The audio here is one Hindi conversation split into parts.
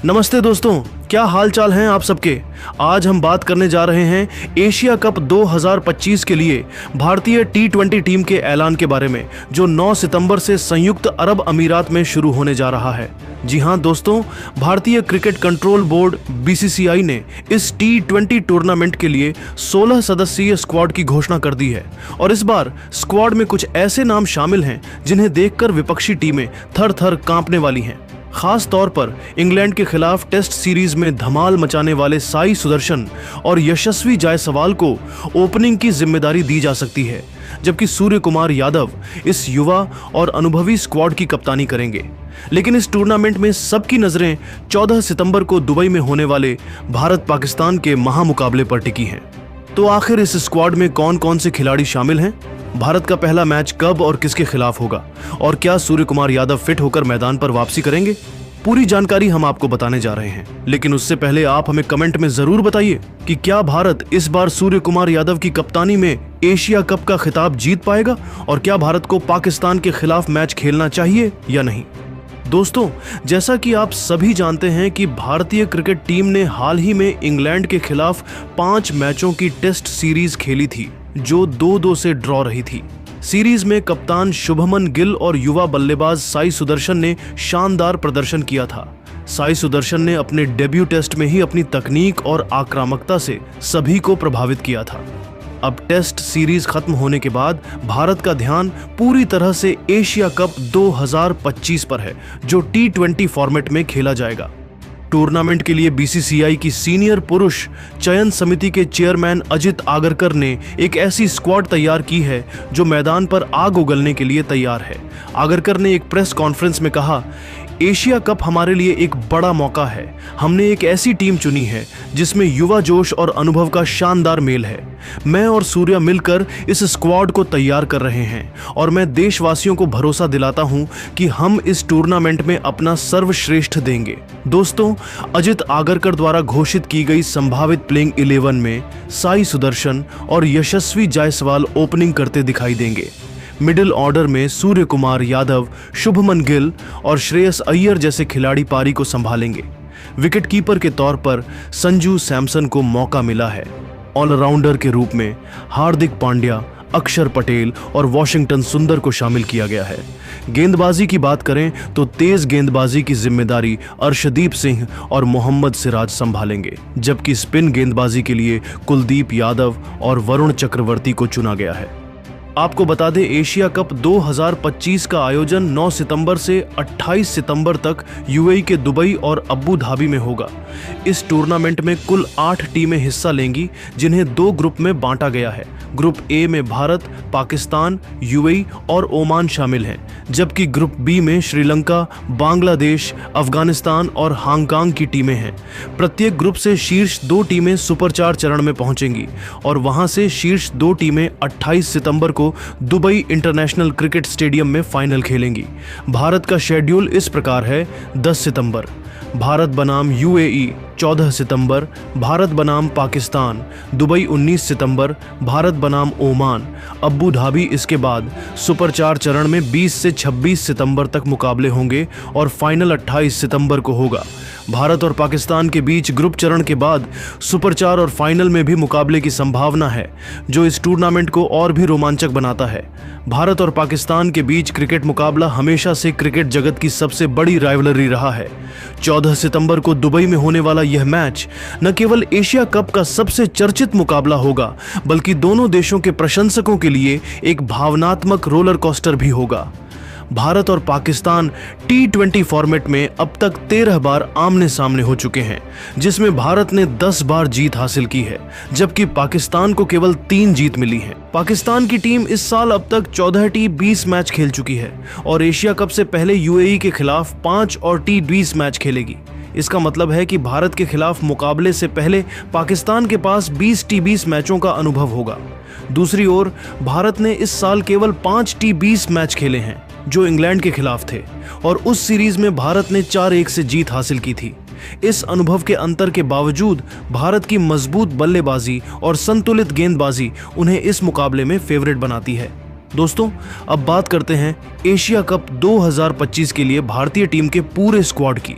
नमस्ते दोस्तों, क्या हाल चाल हैं आप सबके। आज हम बात करने जा रहे हैं एशिया कप 2025 के लिए भारतीय T20 टीम के ऐलान के बारे में, जो 9 सितंबर से संयुक्त अरब अमीरात में शुरू होने जा रहा है। जी हां दोस्तों, भारतीय क्रिकेट कंट्रोल बोर्ड BCCI ने इस T20 टूर्नामेंट के लिए 16 सदस्यीय स्क्वाड की घोषणा कर दी है और इस बार स्क्वाड में कुछ ऐसे नाम शामिल हैं जिन्हें देखकर विपक्षी टीमें थर थर कांपने वाली हैं। खास तौर पर इंग्लैंड के खिलाफ टेस्ट सीरीज में धमाल मचाने वाले साई सुदर्शन और यशस्वी जायसवाल को ओपनिंग की जिम्मेदारी दी जा सकती है, जबकि सूर्य कुमार यादव इस युवा और अनुभवी स्क्वाड की कप्तानी करेंगे। लेकिन इस टूर्नामेंट में सबकी नजरें 14 सितंबर को दुबई में होने वाले भारत पाकिस्तान के महामुकाबले पर टिकी हैं। तो आखिर इस स्क्वाड में कौन कौन से खिलाड़ी शामिल हैं, भारत का पहला मैच कब और किसके खिलाफ होगा, और क्या सूर्य कुमार यादव फिट होकर मैदान पर वापसी करेंगे, पूरी जानकारी हम आपको बताने जा रहे हैं। लेकिन उससे पहले आप हमें कमेंट में जरूर बताइए कि क्या भारत इस बार सूर्य कुमार यादव की कप्तानी में एशिया कप का खिताब जीत पाएगा और क्या भारत को पाकिस्तान के खिलाफ मैच खेलना चाहिए या नहीं। दोस्तों, जैसा कि आप सभी जानते हैं कि भारतीय क्रिकेट टीम ने हाल ही में इंग्लैंड के खिलाफ 5 मैचों की टेस्ट सीरीज खेली थी, जो 2-2 से ड्रॉ रही थी। सीरीज में कप्तान शुभमन गिल और युवा बल्लेबाज साई सुदर्शन ने शानदार प्रदर्शन किया था। साई सुदर्शन ने अपने डेब्यू टेस्ट में ही अपनी तकनीक और आक्रामकता से सभी को प्रभावित किया था। अब टेस्ट सीरीज खत्म होने के बाद भारत का ध्यान पूरी तरह से एशिया कप 2025 पर है, जो T20 फॉर्मेट में खेला जाएगा। टूर्नामेंट के लिए BCCI की सीनियर पुरुष चयन समिति के चेयरमैन अजित आगरकर ने एक ऐसी स्क्वाड तैयार की है जो मैदान पर आग उगलने के लिए तैयार है। आगरकर ने एक प्रेस कॉन्फ्रेंस में कहा, एशिया कप हमारे लिए एक बड़ा मौका है। हमने एक ऐसी टीम चुनी है जिसमें युवा जोश और अनुभव का शानदार मेल है। मैं और सूर्या मिलकर इस स्क्वाड को तैयार कर रहे हैं और मैं देशवासियों को भरोसा दिलाता हूं कि हम इस टूर्नामेंट में अपना सर्वश्रेष्ठ देंगे। दोस्तों, अजित आगरकर द्वारा घोषित की गई संभावित प्लेइंग 11 में साई सुदर्शन और यशस्वी जायसवाल ओपनिंग करते दिखाई देंगे। मिडिल ऑर्डर में सूर्य कुमार यादव, शुभमन गिल और श्रेयस अय्यर जैसे खिलाड़ी पारी को संभालेंगे। विकेट कीपर के तौर पर संजू सैमसन को मौका मिला है। ऑलराउंडर के रूप में हार्दिक पांड्या, अक्षर पटेल और वॉशिंगटन सुंदर को शामिल किया गया है। गेंदबाजी की बात करें तो तेज गेंदबाजी की जिम्मेदारी अर्शदीप सिंह और मोहम्मद सिराज संभालेंगे, जबकि स्पिन गेंदबाजी के लिए कुलदीप यादव और वरुण चक्रवर्ती को चुना गया है। आपको बता दें, एशिया कप 2025 का आयोजन 9 सितंबर से 28 सितंबर तक UAE के दुबई और अबू धाबी में होगा। इस टूर्नामेंट में कुल 8 टीमें हिस्सा लेंगी, जिन्हें 2 ग्रुप में बांटा गया है। ग्रुप A में भारत, पाकिस्तान, UAE और ओमान शामिल हैं, जबकि ग्रुप B में श्रीलंका, बांग्लादेश, अफगानिस्तान और हांगकांग की टीमें हैं। प्रत्येक ग्रुप से शीर्ष 2 टीमें सुपर 4 चरण में पहुंचेंगी और वहां से शीर्ष 2 टीमें 28 सितंबर को दुबई इंटरनेशनल क्रिकेट स्टेडियम में फाइनल खेलेंगी। भारत का शेड्यूल इस प्रकार है: 10 सितंबर भारत बनाम UAE, 14 सितंबर भारत बनाम पाकिस्तान, दुबई 19 सितंबर भारत बनाम ओमान, अबू धाबी इसके बाद। सुपर 4 चरण में 20 से 26 सितंबर तक मुकाबले होंगे और फाइनल 28 सितंबर को होगा। भारत और पाकिस्तान के बीच ग्रुप चरण के बाद सुपर 4 और फाइनल में भी मुकाबले की संभावना है, जो इस टूर्नामेंट को और भी रोमांचक बनाता है। भारत और पाकिस्तान के बीच क्रिकेट मुकाबला हमेशा से क्रिकेट जगत की सबसे बड़ी राइवलरी रहा है। 14 सितंबर को दुबई में होने वाला यह मैच न केवल एशिया कप का सबसे चर्चित मुकाबला होगा, बल्कि दोनों देशों के प्रशंसकों के लिए एक भावनात्मक रोलर कोस्टर भी होगा। भारत और पाकिस्तान T20 फॉर्मेट में अब तक 13 बार आमने सामने हो चुके हैं, जिसमें भारत ने 10 बार जीत हासिल की है, जबकि पाकिस्तान को केवल 3 जीत मिली है। पाकिस्तान की टीम इस साल अब तक 14 T20 मैच खेल चुकी है और एशिया कप से पहले UAE के खिलाफ 5 और T20 मैच खेलेगी। इसका मतलब है कि भारत के खिलाफ मुकाबले से पहले पाकिस्तान के पास 20 T20 मैचों का अनुभव होगा। दूसरी ओर भारत ने इस साल केवल 5 T20 मैच खेले हैं, जो इंग्लैंड के खिलाफ थे, और उस सीरीज में भारत ने 4-1 से जीत हासिल की थी। इस अनुभव के अंतर के बावजूद भारत की मजबूत बल्लेबाजी और संतुलित गेंदबाजी उन्हें इस मुकाबले में फेवरेट बनाती है। दोस्तों, अब बात करते हैं एशिया कप 2025 के लिए भारतीय टीम के पूरे स्क्वाड की।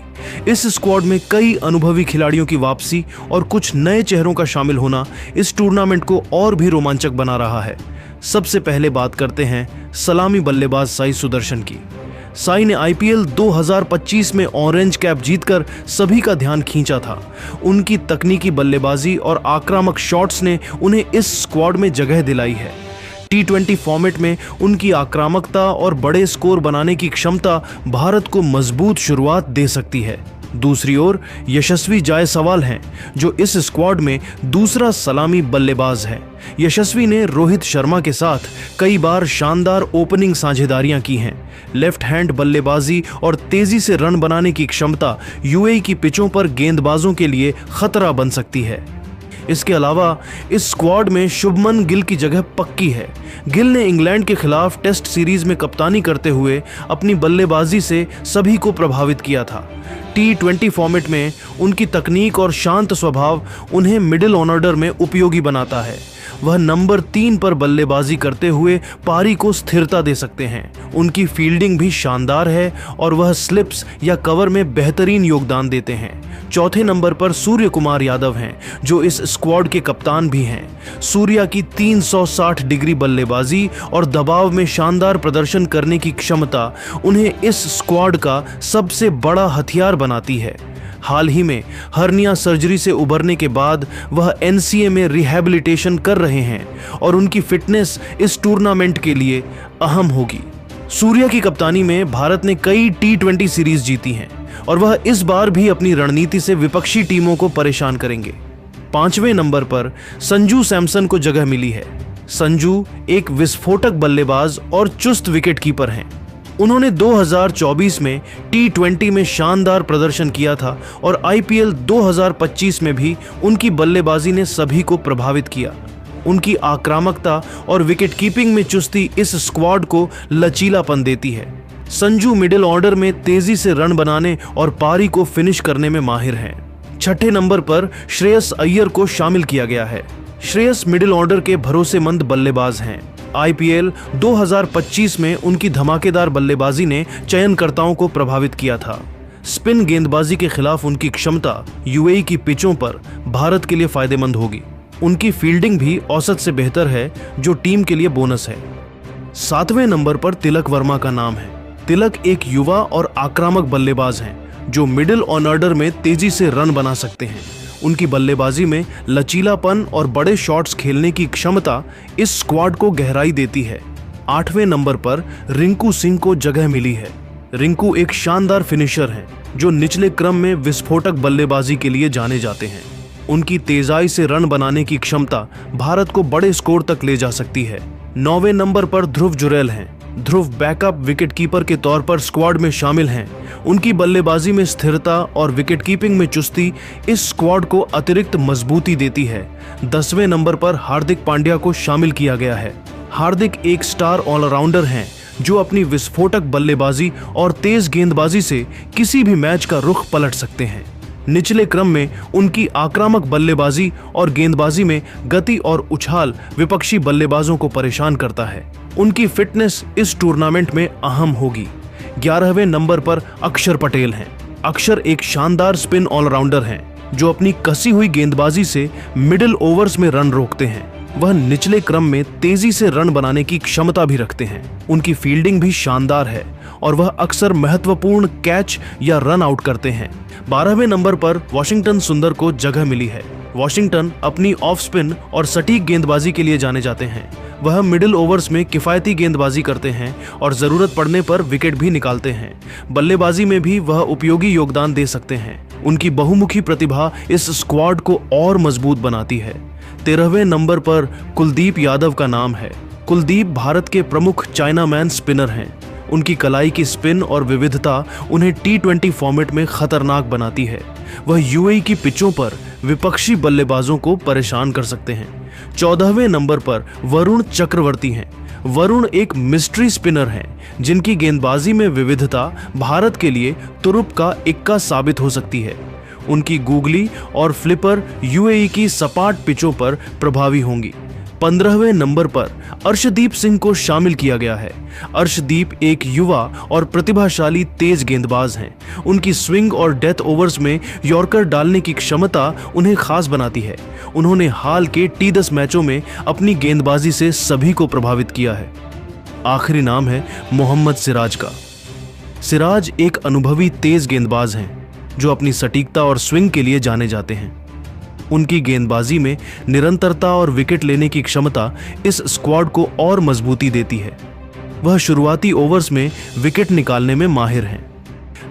इस स्क्वाड में कई अनुभवी खिलाड़ियों की वापसी और कुछ नए चेहरों का शामिल होना इस टूर्नामेंट को और भी रोमांचक बना रहा है। सबसे पहले बात करते हैं सलामी बल्लेबाज साई सुदर्शन की। साई ने आईपीएल 2025 में ऑरेंज कैप जीतकर सभी का ध्यान खींचा था। उनकी तकनीकी बल्लेबाजी और आक्रामक शॉट्स ने उन्हें इस स्क्वाड में जगह दिलाई है। T20 फॉर्मेट में उनकी आक्रामकता और बड़े स्कोर बनाने की क्षमता भारत को मजबूत शुरुआत दे सकती है। दूसरी ओर यशस्वी जायसवाल हैं, जो इस स्क्वाड में दूसरा सलामी बल्लेबाज है। यशस्वी ने रोहित शर्मा के साथ कई बार शानदार ओपनिंग साझेदारियां की हैं। लेफ्ट हैंड बल्लेबाजी और तेजी से रन बनाने की क्षमता यूएई की पिचों पर गेंदबाजों के लिए खतरा बन सकती है। इसके अलावा इस स्क्वाड में शुभमन गिल की जगह पक्की है। गिल ने इंग्लैंड के खिलाफ टेस्ट सीरीज में कप्तानी करते हुए अपनी बल्लेबाजी से सभी को प्रभावित किया था। T20 फॉर्मेट में उनकी तकनीक और शांत स्वभाव उन्हें मिडिल ऑर्डर में उपयोगी बनाता है। वह नंबर 3 पर बल्लेबाजी करते हुए पारी को स्थिरता दे सकते हैं। उनकी फील्डिंग भी शानदार है और वह स्लिप्स या कवर में बेहतरीन योगदान देते हैं। चौथे नंबर पर सूर्य कुमार यादव हैं, जो इस स्क्वाड के कप्तान भी हैं। सूर्या की 360 डिग्री बल्लेबाजी और दबाव में शानदार प्रदर्शन करने की क्षमता उन्हें इस स्क्वाड का सबसे बड़ा हथियार बनाती है। हाल ही में हर्निया सर्जरी से उबरने के बाद वह एनसीए में रिहैबिलिटेशन कर रहे हैं और उनकी फिटनेस इस टूर्नामेंट के लिए अहम होगी। सूर्या की कप्तानी में भारत ने कई T20 सीरीज जीती हैं और वह इस बार भी अपनी रणनीति से विपक्षी टीमों को परेशान करेंगे। 5वें नंबर पर संजू सैमसन को जगह मिली है। संजू एक विस्फोटक बल्लेबाज और चुस्त विकेटकीपर हैं। उन्होंने 2024 में T20 में शानदार प्रदर्शन किया था और आईपीएल 2025 में भी उनकी बल्लेबाजी ने सभी को प्रभावित किया। उनकी आक्रामकता और विकेटकीपिंग में चुस्ती इस स्क्वाड को लचीलापन देती है। संजू मिडिल ऑर्डर में तेजी से रन बनाने और पारी को फिनिश करने में माहिर हैं। 6ठे नंबर पर श्रेयस अय्यर को शामिल किया गया है। श्रेयस मिडिल ऑर्डर के भरोसेमंद बल्लेबाज हैं। आईपीएल 2025 में उनकी धमाकेदार बल्लेबाजी ने चयनकर्ताओं को प्रभावित किया था। स्पिन गेंदबाजी के खिलाफ उनकी क्षमता यूएई की पिचों पर भारत के लिए फायदेमंद होगी। उनकी फील्डिंग भी औसत से बेहतर है, जो टीम के लिए बोनस है। 7वें नंबर पर तिलक वर्मा का नाम है। तिलक एक युवा और आक्रामक बल्लेबाज हैं, जो मिडिल ऑर्डर में तेजी से रन बना सकते हैं। उनकी बल्लेबाजी में लचीलापन और बड़े शॉट्स खेलने की क्षमता इस स्क्वाड को गहराई देती है। 8वें नंबर पर रिंकू सिंह को जगह मिली है। रिंकू एक शानदार फिनिशर हैं, जो निचले क्रम में विस्फोटक बल्लेबाजी के लिए जाने जाते हैं। उनकी तेजाई से रन बनाने की क्षमता भारत को बड़े स्कोर तक ले जा सकती है। 9वें नंबर पर ध्रुव जुरैल हैं। ध्रुव बैकअप विकेटकीपर के तौर पर स्क्वाड में शामिल हैं। उनकी बल्लेबाजी में स्थिरता और विकेटकीपिंग में चुस्ती इस स्क्वाड को अतिरिक्त मजबूती देती है। 10वें नंबर पर हार्दिक पांड्या को शामिल किया गया है। हार्दिक एक स्टार ऑलराउंडर हैं, जो अपनी विस्फोटक बल्लेबाजी और तेज गेंदबाजी से किसी भी मैच का रुख पलट सकते हैं। निचले क्रम में उनकी आक्रामक बल्लेबाजी और गेंदबाजी में गति और उछाल विपक्षी बल्लेबाजों को परेशान करता है। उनकी फिटनेस इस टूर्नामेंट में अहम होगी। 11वें नंबर पर अक्षर पटेल हैं। अक्षर एक शानदार स्पिन ऑलराउंडर हैं, जो अपनी कसी हुई गेंदबाजी से मिडिल ओवर्स में रन रोकते हैं। वह निचले क्रम में तेजी से रन बनाने की क्षमता भी रखते हैं। उनकी फील्डिंग भी शानदार है और वह अक्सर महत्वपूर्ण कैच या रन आउट करते हैं। 12वें नंबर पर वॉशिंगटन सुंदर को जगह मिली है। वॉशिंगटन अपनी ऑफ स्पिन और सटीक गेंदबाजी के लिए जाने जाते हैं। वह मिडिल ओवर्स में किफायती गेंदबाजी करते हैं और जरूरत पड़ने पर विकेट भी निकालते हैं। बल्लेबाजी में भी वह उपयोगी योगदान दे सकते हैं। उनकी बहुमुखी प्रतिभा इस स्क्वाड को और मजबूत बनाती है। 13वें नंबर पर कुलदीप यादव का नाम है। कुलदीप भारत के प्रमुख चाइनामैन स्पिनर हैं। उनकी कलाई की स्पिन और विविधता उन्हें T20 फॉर्मेट में खतरनाक बनाती है। वह यूएई की पिचों पर विपक्षी बल्लेबाजों को परेशान कर सकते हैं। 14वें नंबर पर वरुण चक्रवर्ती हैं। वरुण एक मिस्ट्री स्पिनर हैं, जिनकी गेंदबाजी में विविधता भारत के लिए तुरुप का इक्का साबित हो सकती है। उनकी गूगली और फ्लिपर यूएई की सपाट पिचों पर प्रभावी होंगी। 15वें नंबर पर अर्शदीप सिंह को शामिल किया गया है। अर्शदीप एक युवा और प्रतिभाशाली तेज गेंदबाज हैं। उनकी स्विंग और डेथ ओवर्स में यॉर्कर डालने की क्षमता उन्हें खास बनाती है। उन्होंने हाल के T10 मैचों में अपनी गेंदबाजी से सभी को प्रभावित किया है। आखिरी नाम है मोहम्मद सिराज का। सिराज एक अनुभवी तेज गेंदबाज हैं जो अपनी सटीकता और स्विंग के लिए जाने जाते हैं। उनकी गेंदबाजी में निरंतरता और विकेट लेने की क्षमता इस स्क्वाड को और मजबूती देती है। वह शुरुआती ओवर्स में विकेट निकालने में माहिर हैं।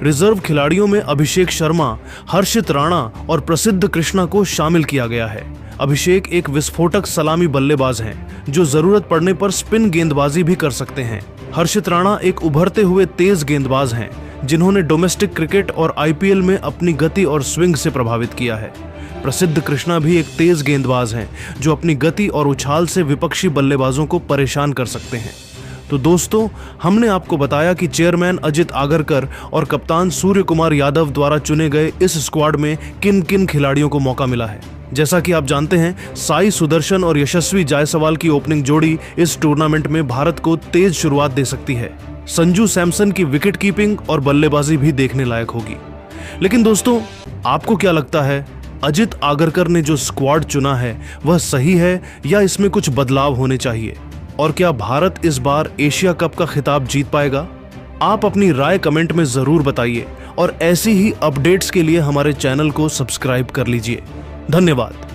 रिजर्व खिलाड़ियों में अभिषेक शर्मा, हर्षित राणा और प्रसिद्ध कृष्णा को शामिल किया गया है। अभिषेक एक विस्फोटक सलामी बल्लेबाज हैं जो जरूरत पड़ने पर स्पिन गेंदबाजी भी कर सकते हैं। हर्षित राणा एक उभरते हुए तेज गेंदबाज हैं जिन्होंने डोमेस्टिक क्रिकेट और IPL में अपनी गति और स्विंग से प्रभावित किया है। प्रसिद्ध कृष्णा भी एक तेज गेंदबाज हैं जो अपनी गति और उछाल से विपक्षी बल्लेबाजों को परेशान कर सकते हैं। तो दोस्तों, हमने आपको बताया कि चेयरमैन अजित आगरकर और कप्तान सूर्य कुमार यादव द्वारा चुने गए इस स्क्वाड में किन किन खिलाड़ियों को मौका मिला है। जैसा कि आप जानते हैं, साई सुदर्शन और यशस्वी जायसवाल की ओपनिंग जोड़ी इस टूर्नामेंट में भारत को तेज शुरुआत दे सकती है। संजू सैमसन की विकेट कीपिंग और बल्लेबाजी भी देखने लायक होगी। लेकिन दोस्तों, आपको क्या लगता है, अजित आगरकर ने जो स्क्वाड चुना है वह सही है या इसमें कुछ बदलाव होने चाहिए? और क्या भारत इस बार एशिया कप का खिताब जीत पाएगा? आप अपनी राय कमेंट में जरूर बताइए और ऐसी ही अपडेट्स के लिए हमारे चैनल को सब्सक्राइब कर लीजिए। धन्यवाद।